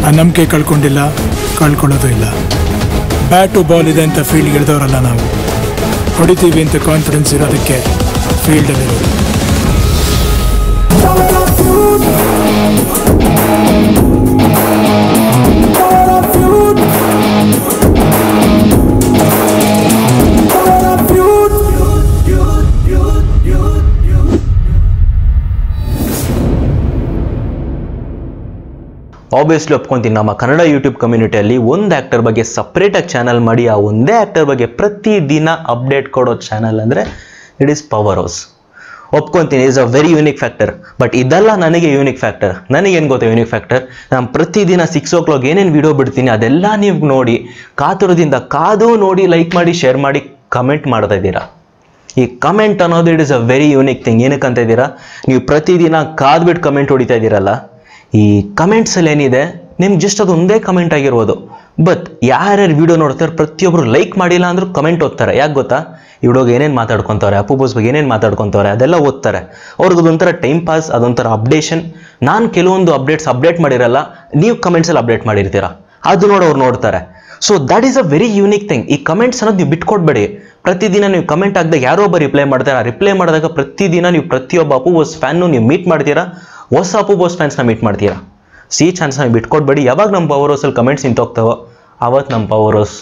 ಆ ನಂಬಿಕೆ ಕಳ್ಕೊಂಡಿಲ್ಲ, ಕಳ್ಕೊಳ್ಳೋದು ಇಲ್ಲ. ಬ್ಯಾಟು ಬಾಲ್ ಇದೆ ಅಂತ ಫೀಲ್ಡ್ಗೆ ಇಳಿದವರಲ್ಲ ನಾವು. ಹೊಡಿತೀವಿ ಅಂತ ಕಾನ್ಫಿಡೆನ್ಸ್ ಇರೋದಕ್ಕೆ ಫೀಲ್ಡಲ್ಲಿ ಆಬ್ವಿಯಸ್ಲಿ ಒಪ್ಕೊಂತೀನಿ, ನಮ್ಮ ಕನ್ನಡ ಯೂಟ್ಯೂಬ್ ಕಮ್ಯುನಿಟಿಯಲ್ಲಿ ಒಂದು ಆ್ಯಕ್ಟರ್ ಬಗ್ಗೆ ಸಪ್ರೇಟಾಗಿ ಚಾನಲ್ ಮಾಡಿ ಆ ಒಂದೇ ಆ್ಯಕ್ಟರ್ ಬಗ್ಗೆ ಪ್ರತಿದಿನ ಅಪ್ಡೇಟ್ ಕೊಡೋ ಚಾನಲ್ ಅಂದರೆ ಇಟ್ ಈಸ್ ಪವರ್ ಹೌಸ್. ಒಪ್ಕೊಂತೀನಿ, is a very unique factor. But ಇದೆಲ್ಲ ನನಗೆ ಯೂನಿಕ್ ಫ್ಯಾಕ್ಟರ್. ನನಗೇನು ಗೊತ್ತಾ ಯೂನಿಕ್ ಫ್ಯಾಕ್ಟರ್? ನಾನು ಪ್ರತಿದಿನ 6 o'clock ಏನೇನು ವೀಡಿಯೋ ಬಿಡ್ತೀನಿ ಅದೆಲ್ಲ ನೀವು ನೋಡಿ, ಕಾತುರದಿಂದ ಕಾದು ನೋಡಿ, ಲೈಕ್ ಮಾಡಿ, ಶೇರ್ ಮಾಡಿ, ಕಮೆಂಟ್ ಮಾಡ್ತಾ ಇದ್ದೀರಾ. ಈ ಕಮೆಂಟ್ ಅನ್ನೋದು it is a very unique thing. ಏನಕ್ಕೆ ಅಂತ ಇದ್ದೀರಾ? ನೀವು ಪ್ರತಿದಿನ ಕಾದ್ಬಿಟ್ಟು ಕಮೆಂಟ್ ಹೊಡಿತಾ ಇದ್ದೀರಲ್ಲ, ಈ ಕಮೆಂಟ್ಸಲ್ಲಿ ಏನಿದೆ ನಿಮ್ಗೆ ಜಸ್ಟ್ ಅದು ಒಂದೇ ಕಮೆಂಟ್ ಆಗಿರ್ಬೋದು. ಬಟ್ ಯಾರ್ಯಾರು ವೀಡಿಯೋ ನೋಡ್ತಾರೆ ಪ್ರತಿಯೊಬ್ಬರು ಲೈಕ್ ಮಾಡಿಲ್ಲ ಅಂದ್ರೂ ಕಮೆಂಟ್ ಓದ್ತಾರೆ. ಯಾಕೆ ಗೊತ್ತಾ? ಈ ವಿಡಿಯೋಗೆ ಏನೇನು ಮಾತಾಡ್ಕೊತಾರೆ, ಅಪ್ಪು ಬಾಸ್ ಬಗ್ಗೆ ಏನೇನು ಮಾತಾಡ್ಕೊತಾರೆ ಅದೆಲ್ಲ ಓದ್ತಾರೆ. ಅವ್ರಿಗೆ ಅದೊಂಥರ ಟೈಮ್ ಪಾಸ್, ಅದೊಂಥರ ಅಪ್ಡೇಷನ್. ನಾನು ಕೆಲವೊಂದು ಅಪ್ಡೇಟ್ ಮಾಡಿರಲ್ಲ, ನೀವು ಕಮೆಂಟ್ಸಲ್ಲಿ ಅಪ್ಡೇಟ್ ಮಾಡಿರ್ತೀರ, ಅದು ನೋಡಿ ಅವ್ರು ನೋಡ್ತಾರೆ. So that is a very unique thing. ಈ ಕಮೆಂಟ್ಸ್ ಅನ್ನೋದು ನೀವು ಬಿಟ್ಕೊಡ್ಬೇಡಿ. ಪ್ರತಿದಿನ ನೀವು ಕಮೆಂಟ್ ಹಾಕಿದಾಗ ಯಾರೋ ಒಬ್ಬ ರಿಪ್ಲೈ ಮಾಡ್ತಾರೆ. ಆ ರಿಪ್ಲೈ ಮಾಡಿದಾಗ ಪ್ರತಿದಿನ ನೀವು ಪ್ರತಿಯೊಬ್ಬ ಅಪ್ಪು ಬಾಸ್ ಫ್ಯಾನ್ನು ನೀವು ಮೀಟ್ ಮಾಡ್ತೀರಾ, ಹೊಸ ಅಪ್ಪು ಬಾಸ್ ಫ್ಯಾನ್ಸ್ನ ಮೀಟ್ ಮಾಡ್ತೀರಾ. ಸಿ ಚಾನ್ಸ್ನ ಬಿಟ್ಕೊಡ್ಬೇಡಿ. ಯಾವಾಗ ನಮ್ಮ ಪವರ್ ಹೌಸಲ್ಲಿ ಕಮೆಂಟ್ಸ್ ನಿಂತೋಗ್ತಾವೋ ಆವತ್ತು ನಮ್ಮ ಪವರ್ ಹೌಸ್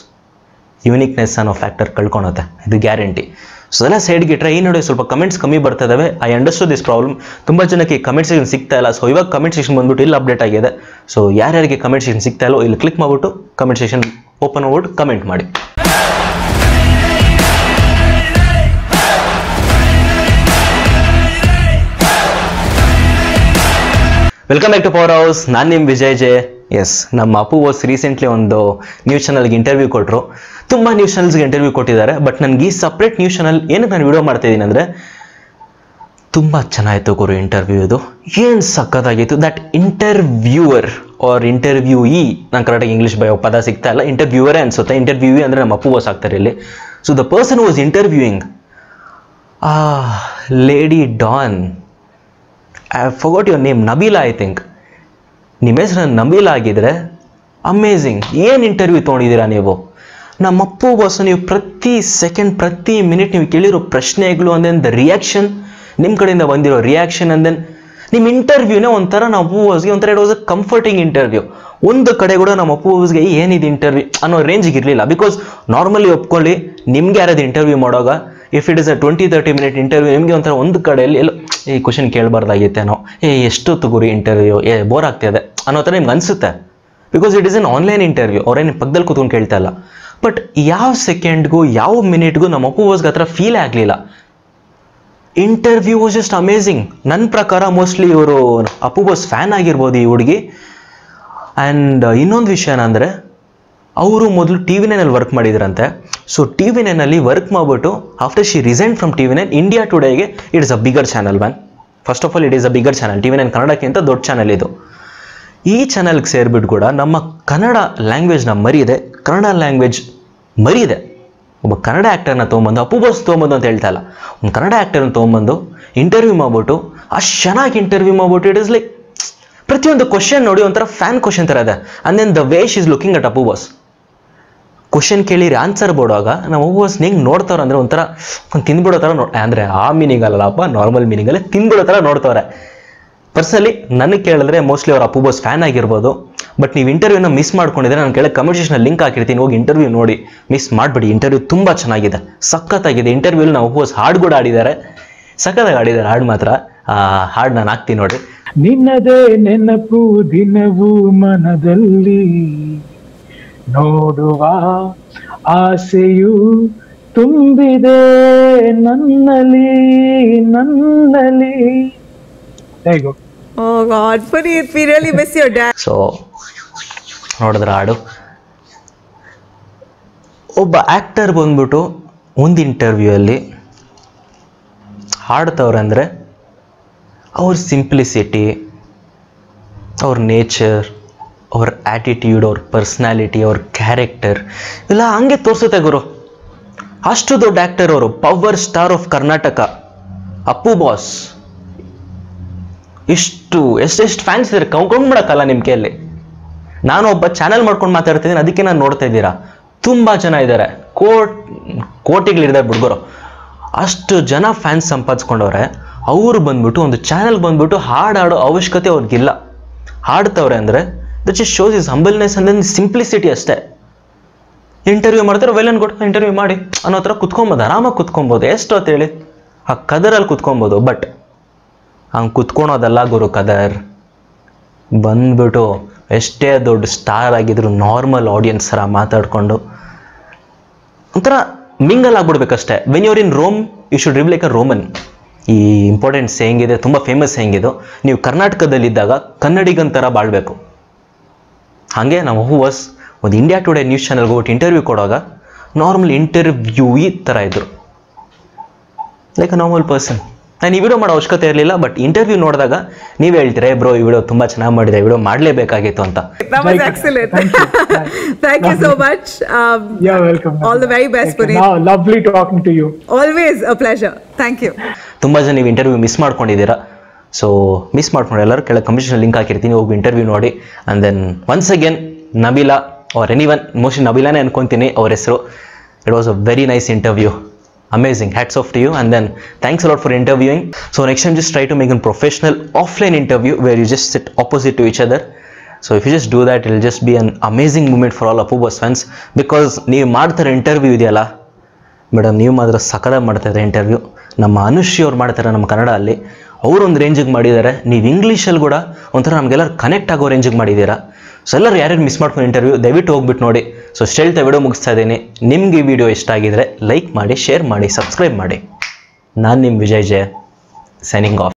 ಯೂನಿಕ್ನೆಸ್ ಅನ್ನೋ ಫ್ಯಾಕ್ಟರ್ ಕಳ್ಕೊಳುತ್ತೆ, ಇದು ಗ್ಯಾರಂಟಿ. ಸೊ ಅದೆಲ್ಲ ಸೈಡ್ಗಿಟ್ರೆ ಈ ನೋಡಿ ಸ್ವಲ್ಪ ಕಮೆಂಟ್ಸ್ ಕಮ್ಮಿ ಬರ್ತಾ ಇದ್ದಾವೆ. I understood this problem. ತುಂಬ ಜನಕ್ಕೆ ಕಮೆಂಟ್ ಸೆಕ್ಷನ್ ಸಿಗ್ತಾ ಇಲ್ಲ. ಸೊ ಇವಾಗ ಕಮೆಂಟ್ ಸೆಕ್ಷನ್ ಬಂದ್ಬಿಟ್ಟು ಇಲ್ಲಿ ಅಪ್ಡೇಟ್ ಆಗಿದೆ. ಸೊ ಯಾರ್ಯಾರಿಗೆ ಕಮೆಂಟ್ ಸೆಕ್ಷನ್ ಸಿಗ್ತಾ ಇಲ್ಲೋ ಇಲ್ಲಿ ಕ್ಲಿಕ್ ಮಾಡಿಬಿಟ್ಟು ಕಮೆಂಟ್ ಸೆಕ್ಷನ್ ಓಪನ್ ಮಾಡ್ಬಿಟ್ಟು ಕಮೆಂಟ್ ಮಾಡಿ. Welcome back to power house. ನಾನು ನಿಮ್ಮ ವಿಜಯ್ ಜೆ. ಎಸ್, ನಮ್ಮ ಅಪ್ಪು ಬಾಸ್ ರೀಸೆಂಟ್ಲಿ ಒಂದು ನ್ಯೂಸ್ ಚಾನಲ್ಗೆ ಇಂಟರ್ವ್ಯೂ ಕೊಟ್ಟರು. ತುಂಬ ನ್ಯೂಸ್ ಚಾನಲ್ಸ್ಗೆ ಇಂಟರ್ವ್ಯೂ ಕೊಟ್ಟಿದ್ದಾರೆ. ಬಟ್ ನನಗೆ ಈ ಸಪ್ರೇಟ್ ನ್ಯೂಸ್ ಚಾನಲ್ ಏನಕ್ಕೆ ನಾನು ವಿಡಿಯೋ ಮಾಡ್ತಾ ಇದ್ದೀನಿ ಅಂದರೆ, ತುಂಬ ಚೆನ್ನಾಗಿತ್ತು ಗುರು ಇಂಟರ್ವ್ಯೂ. ಇದು ಏನು ಸಕ್ಕತ್ತಾಗಿತ್ತು. ದಟ್ ಇಂಟರ್ವ್ಯೂವರ್ ಆರ್ ಇಂಟರ್ವ್ಯೂಯಿ, ನಾನು ಕರೆಕ್ಟಾಗಿ ಇಂಗ್ಲೀಷ್ ಪದ ಸಿಗ್ತಾ ಇಲ್ಲ, ಇಂಟರ್ವ್ಯೂವರೇ ಅನ್ಸುತ್ತೆ. ಇಂಟರ್ವ್ಯೂಯಿ ಅಂದರೆ ನಮ್ಮ ಅಪ್ಪು ಬಾಸ್ ಆಗ್ತಾರೆ ಇಲ್ಲಿ. So the person was interviewing lady don, I forgot your name, Nabeela I think. ನಿಮ್ಮ ಹೆಸರು ನಬೀಲಾ ಆಗಿದ್ರೆ ಅಮೇಝಿಂಗ್. ಏನು ಇಂಟರ್ವ್ಯೂ ತೊಗೊಂಡಿದ್ದೀರಾ ನೀವು? ನಮ್ಮ ಅಪ್ಪು ಬಾಸ್ ನೀವು ಪ್ರತಿ ಸೆಕೆಂಡ್ ಪ್ರತಿ ಮಿನಿಟ್ ನೀವು ಕೇಳಿರೋ ಪ್ರಶ್ನೆಗಳು, ಅಂದೆನ್ ದ ರಿಯಾಕ್ಷನ್, ನಿಮ್ಮ ಕಡೆಯಿಂದ ಬಂದಿರೋ ರಿಯಾಕ್ಷನ್, ಅಂದೆನ್ ನಿಮ್ಮ ಇಂಟರ್ವ್ಯೂನೇ ಒಂಥರ ನಮ್ಮ ಅಪ್ಪು ಬಾಸ್ಗೆ ಒಂಥರ it was a comforting interview. ಒಂದು ಕಡೆ ಕೂಡ ನಮ್ಮ ಅಪ್ಪು ಬಾಸ್ಗೆ ಏನಿದೆ ಇಂಟರ್ವ್ಯೂ ಅನ್ನೋ ರೇಂಜಿಗೆ ಇರಲಿಲ್ಲ. ಬಿಕಾಸ್ ನಾರ್ಮಲಿ ಒಪ್ಕೊಳ್ಳಿ, ನಿಮ್ಗೆ ಯಾರಾದ್ರು ಇಂಟರ್ವ್ಯೂ ಮಾಡೋವಾಗ if it is a 20-30 minute interview, ನಿಮಗೆ ಒಂಥರ ಒಂದು ಕಡೆಯಲ್ಲಿ ಎಲ್ಲೋ ಈ ಕ್ವಶನ್ ಕೇಳಬಾರ್ದಾಗಿತ್ತೇನೋ, ಎಷ್ಟೊತ್ತು ಗುರಿ ಇಂಟರ್ವ್ಯೂ, ಬೋರ್ ಆಗ್ತಿದೆ ಅನ್ನೋ ಥರ ನಿಮ್ಗೆ ಅನಿಸುತ್ತೆ. Because it is N online interview, ಅವ್ರೇನು ಪಕ್ಕದಲ್ಲಿ ಕೂತ್ಕೊಂಡು ಕೇಳ್ತಾ ಇಲ್ಲ. ಬಟ್ ಯಾವ ಸೆಕೆಂಡ್ಗೂ ಯಾವ ಮಿನಿಟ್ಗೂ ನಮ್ಮ ಅಪ್ಪು ಬಾಸ್ಗೆ ಆ ಥರ ಫೀಲೇ ಆಗಲಿಲ್ಲ. Interview was just amazing. ನನ್ನ ಪ್ರಕಾರ ಮೋಸ್ಟ್ಲಿ ಇವರು ಅಪ್ಪು ಬಾಸ್ ಫ್ಯಾನ್ ಆಗಿರ್ಬೋದು ಈ ಹುಡುಗಿ. ಆ್ಯಂಡ್ ಇನ್ನೊಂದು ವಿಷಯ ಏನಂದರೆ, ಅವರು ಮೊದಲು TV9 ವರ್ಕ್ ಮಾಡಿದ್ರಂತೆ. ಸೊ TV9 ವರ್ಕ್ ಮಾಡಿಬಿಟ್ಟು after she resign from TV9, India ಟುಡೇಗೆ it is a bigger channel man. First of all it is a bigger channel. TV9 ಕನ್ನಡಕ್ಕಿಂತ ದೊಡ್ಡ ಚಾನಲ್ ಇದು. ಈ ಚಾನಲ್ಗೆ ಸೇರಿಬಿಟ್ಟು ಕೂಡ ನಮ್ಮ ಕನ್ನಡ ಲ್ಯಾಂಗ್ವೇಜ್ನ ಮರಿದೆ, ಕನ್ನಡ ಲ್ಯಾಂಗ್ವೇಜ್ ಮರಿದೆ. ಒಬ್ಬ ಕನ್ನಡ ಆ್ಯಕ್ಟರ್ನ ತೊಗೊಂಬಂದು, ಅಪ್ಪು ಬಾಸ್ ತೊಗೊಂಬಂದು ಅಂತ ಹೇಳ್ತಾ ಇಲ್ಲ, ಒಂದು ಕನ್ನಡ ಆ್ಯಕ್ಟರ್ನ ತೊಗೊಂಬಂದು ಇಂಟರ್ವ್ಯೂ ಮಾಡ್ಬಿಟ್ಟು ಅಷ್ಟು ಚೆನ್ನಾಗಿ ಇಂಟರ್ವ್ಯೂ ಮಾಡ್ಬಿಟ್ಟು ಇಟ್ ಇಸ್ ಲೈಕ್ ಪ್ರತಿಯೊಂದು ಕ್ವಶನ್ ನೋಡಿ ಒಂಥರ ಫ್ಯಾನ್ ಕ್ವಶನ್ ಥರ ಇದೆ. And then the way she is looking at Appu boss. Question ಕೇಳಿರಿ ಆನ್ಸರ್ ಬೋಡುವಾಗ ನಮ್ಮ ಅಪ್ಪು ಬಾಸ್ ಹೆಂಗೆ ನೋಡ್ತಾವ್ರೆ ಅಂದರೆ ಒಂಥರ ತಿಂದ್ಬಿಡೋ ಥರ ಅಂದರೆ ಆ ಮೀನಿಂಗ್ ಅಲ್ಲಪ್ಪ, ನಾರ್ಮಲ್ ಮೀನಿಂಗಲ್ಲೇ ತಿಂದ್ಬಿಡೋ ಥರ ನೋಡ್ತವ್ರೆ. ಪರ್ಸನಲಿ ನನಗೆ ಕೇಳಿದ್ರೆ ಮೋಸ್ಟ್ಲಿ ಅವ್ರು ಅಪ್ಪು ಬಾಸ್ ಫ್ಯಾನ್ ಆಗಿರ್ಬೋದು. ಬಟ್ ನೀವು ಇಂಟರ್ವ್ಯೂನ ಮಿಸ್ ಮಾಡ್ಕೊಂಡಿದ್ರೆ ನಾನು ಕೆಳಗೆ ಕಮೆಂಟ್ ಸೆಕ್ಷನಲ್ಲಿ ಲಿಂಕ್ ಹಾಕಿರ್ತೀನಿ, ಹೋಗಿ ಇಂಟರ್ವ್ಯೂ ನೋಡಿ, ಮಿಸ್ ಮಾಡಬೇಡಿ. ಇಂಟರ್ವ್ಯೂ ತುಂಬ ಚೆನ್ನಾಗಿದೆ, ಸಖತ್ತಾಗಿದೆ. ಇಂಟರ್ವ್ಯೂಲಿ ನಾವು ಅಪ್ಪು ಬಾಸ್ ಹಾಡು ಕೂಡ ಆಡಿದ್ದಾರೆ, ಸಖತ್ತಾಗಿ ಆಡಿದ್ದಾರೆ ಹಾಡು ಮಾತ್ರ. ಹಾಡು ನಾನು ಹಾಕ್ತೀನಿ ನೋಡಿ. ನಿನ್ನದೇ ನೆನಪು ದಿನವೂ ಮನದಲ್ಲಿ, ನೋಡುವ ಆಸೆಯು ತುಂಬಿದೆ ನನ್ನಲ್ಲಿ ನನ್ನಲ್ಲಿ. Oh God, Puneet, we really miss your dad. So ನೋಡಿದ್ರ ಹಾಡು. ಒಬ್ಬ ಆ್ಯಕ್ಟರ್ ಬಂದ್ಬಿಟ್ಟು ಒಂದು ಇಂಟರ್ವ್ಯೂಯಲ್ಲಿ ಹಾಡ್ತವ್ರೆ ಅಂದರೆ ಅವ್ರ ಸಿಂಪ್ಲಿಸಿಟಿ, ಅವ್ರ ನೇಚರ್, ಅವ್ರ ಆ್ಯಟಿಟ್ಯೂಡ್, ಅವ್ರ ಪರ್ಸ್ನಾಲಿಟಿ, ಅವ್ರ ಕ್ಯಾರೆಕ್ಟರ್ ಇಲ್ಲ ಹಂಗೆ ತೋರಿಸುತ್ತೆ ಗುರು. ಅಷ್ಟು ದೊಡ್ಡ ಆ್ಯಕ್ಟರ್ ಅವರು, power star of Karnataka Appu boss. ಎಷ್ಟೆಷ್ಟು ಫ್ಯಾನ್ಸ್ ಇದ್ದಾರೆ ಕೌಂಟ್ ಮಾಡೋಕ್ಕಲ್ಲ ನಿಮ್ಮ ಕೈಯಲ್ಲಿ. ನಾನು ಒಬ್ಬ ಚಾನಲ್ ಮಾಡ್ಕೊಂಡು ಮಾತಾಡ್ತಿದ್ದೀನಿ, ಅದಕ್ಕೆ ನಾನು ನೋಡ್ತಾ ಇದ್ದೀರಾ. ತುಂಬ ಜನ ಇದ್ದಾರೆ, ಕೋಟಿಗಳಿದ್ದಾರೆ ಹುಡುಗರು, ಅಷ್ಟು ಜನ ಫ್ಯಾನ್ಸ್ ಸಂಪಾದಿಸ್ಕೊಂಡವ್ರೆ. ಅವರು ಬಂದ್ಬಿಟ್ಟು ಒಂದು ಚಾನಲ್ ಬಂದ್ಬಿಟ್ಟು ಹಾಡಾಡೋ ಅವಶ್ಯಕತೆ ಅವ್ರಿಗಿಲ್ಲ. ಹಾಡ್ತವ್ರೆ ಅಂದರೆ that just shows is humbleness and simplicity ಅಷ್ಟೇ. ಇಂಟರ್ವ್ಯೂ ಮಾಡ್ತಾರೆ, ವೆಲ್ ಅಂಡ್ ಗುಡ್, ಇಂಟರ್ವ್ಯೂ ಮಾಡಿ ಅನ್ನೋ ಥರ ಕುತ್ಕೊಬೋದು, ಆರಾಮಾಗಿ ಕುತ್ಕೊಬೋದು. ಎಷ್ಟು ಅಂತ ಹೇಳಿ ಆ ಕದರಲ್ಲಿ ಕುತ್ಕೊಬೋದು. ಬಟ್ ಹಂಗೆ ಕುತ್ಕೊಳೋದಲ್ಲ ಗುರು ಕದರ್. ಬಂದ್ಬಿಟ್ಟು ಎಷ್ಟೇ ದೊಡ್ಡ ಸ್ಟಾರ್ ಆಗಿದ್ರು ನಾರ್ಮಲ್ ಆಡಿಯನ್ಸ್ ಥರ ಮಾತಾಡಿಕೊಂಡು ಒಂಥರ ಮಿಂಗಲ್ ಆಗ್ಬಿಡ್ಬೇಕಷ್ಟೇ. When your in Rome you should live like a Roman. ಈ ಇಂಪಾರ್ಟೆಂಟ್ ಸೇಯಿಂಗ್ ಇದೆ, ತುಂಬ ಫೇಮಸ್ ಸೇಯಿಂಗ್ ಇದು. ನೀವು ಕರ್ನಾಟಕದಲ್ಲಿದ್ದಾಗ ಕನ್ನಡಿಗನ್ ಥರ ಬಾಳಬೇಕು. ಹಾಗೆ ನಾವು ವಾಸ್ ಒಂದು ಇಂಡಿಯಾ ಟುಡೇ ನ್ಯೂಸ್ ಚಾನಲ್ಗೆ ಹೋಗ್ಬಿಟ್ಟು ಇಂಟರ್ವ್ಯೂ ಕೊಡುವಾಗ ನಾರ್ಮಲ್ ಇಂಟರ್ವ್ಯೂಯಿ ಥರ ಇದ್ದರು, ಲೈಕ್ ಅ ನಾರ್ಮಲ್ ಪರ್ಸನ್. ನಾನು ಈ ವಿಡಿಯೋ ಮಾಡೋ ಅವಶ್ಯಕತೆ ಇರಲಿಲ್ಲ, ಬಟ್ ಇಂಟರ್ವ್ಯೂ ನೋಡಿದಾಗ ನೀವು ಹೇಳ್ತೀರಾ, ಬ್ರೋ ಈ ವಿಡಿಯೋ ತುಂಬ ಚೆನ್ನಾಗಿ ಮಾಡಿದೆ, ವಿಡಿಯೋ ಮಾಡಲೇಬೇಕಾಗಿತ್ತು ಅಂತ. That was excellent. Thank you so much. You're welcome. All the very best, Puneet. Now, lovely talking to you. Always a pleasure. Thank you. ತುಂಬ ಜನ ನೀವು ಇಂಟರ್ವ್ಯೂ ಮಿಸ್ ಮಾಡ್ಕೊಂಡಿದ್ದೀರಾ. ಸೊ ಮಿಸ್ ಮಾಡ್ಕೊಂಡು ಎಲ್ಲರೂ ಕೆಳಗೆ ಕಮಿಷನ್ ಲಿಂಕ್ ಹಾಕಿರ್ತೀನಿ, ಹೋಗಿ ಇಂಟರ್ವ್ಯೂ ನೋಡಿ. And then once again Nabeela or anyone, mostly ನಬೀಲಾನೇ ಅನ್ಕೊತೀನಿ ಅವ್ರ ಹೆಸರು. It was a very nice interview. Amazing. Hats off to you. And then thanks a lot for interviewing. So next time just try to make a professional offline interview where you just sit opposite to each other. So if you just do that, it will just be an amazing moment for all Apu Boss fans. Because ನೀವು ಮಾಡ್ತಾರೆ interview ಇದೆಯಲ್ಲ madam, ನೀವು ಮಾತ್ರ ಸಕಲಾಗಿ ಮಾಡ್ತಾಯಿದ್ದಾರೆ interview. ನಮ್ಮ ಅನುಶ್ರೀ ಅವ್ರು ಮಾಡ್ತಾರೆ ನಮ್ಮ ಕನ್ನಡಲ್ಲಿ, ಅವರೊಂದು ರೇಂಜಿಗೆ ಮಾಡಿದ್ದಾರೆ. ನೀವು ಇಂಗ್ಲೀಷಲ್ಲಿ ಕೂಡ ಒಂಥರ ನಮಗೆಲ್ಲರೂ ಕನೆಕ್ಟ್ ಆಗೋ ರೇಂಜಿಗೆ ಮಾಡಿದ್ದೀರಾ. ಸೊ ಎಲ್ಲರೂ ಯಾರ್ಯಾರು ಮಿಸ್ ಮಾಡ್ಕೊಂಡು ಇಂಟರ್ವ್ಯೂ ದಯವಿಟ್ಟು ಹೋಗ್ಬಿಟ್ಟು ನೋಡಿ. ಸೊ ಸ್ಟೇಲ್ತ ವಿಡಿಯೋ ಮುಗಿಸ್ತಾ ಇದ್ದೀನಿ. ನಿಮ್ಗೆ ಈ ವಿಡಿಯೋ ಇಷ್ಟ ಆಗಿದ್ರೆ ಲೈಕ್ ಮಾಡಿ, ಶೇರ್ ಮಾಡಿ, ಸಬ್ಸ್ಕ್ರೈಬ್ ಮಾಡಿ. ನಾನು ನಿಮ್ಮ ವಿಜಯ್ ಜಯ, ಸೈನಿಂಗ್ ಆಫ್.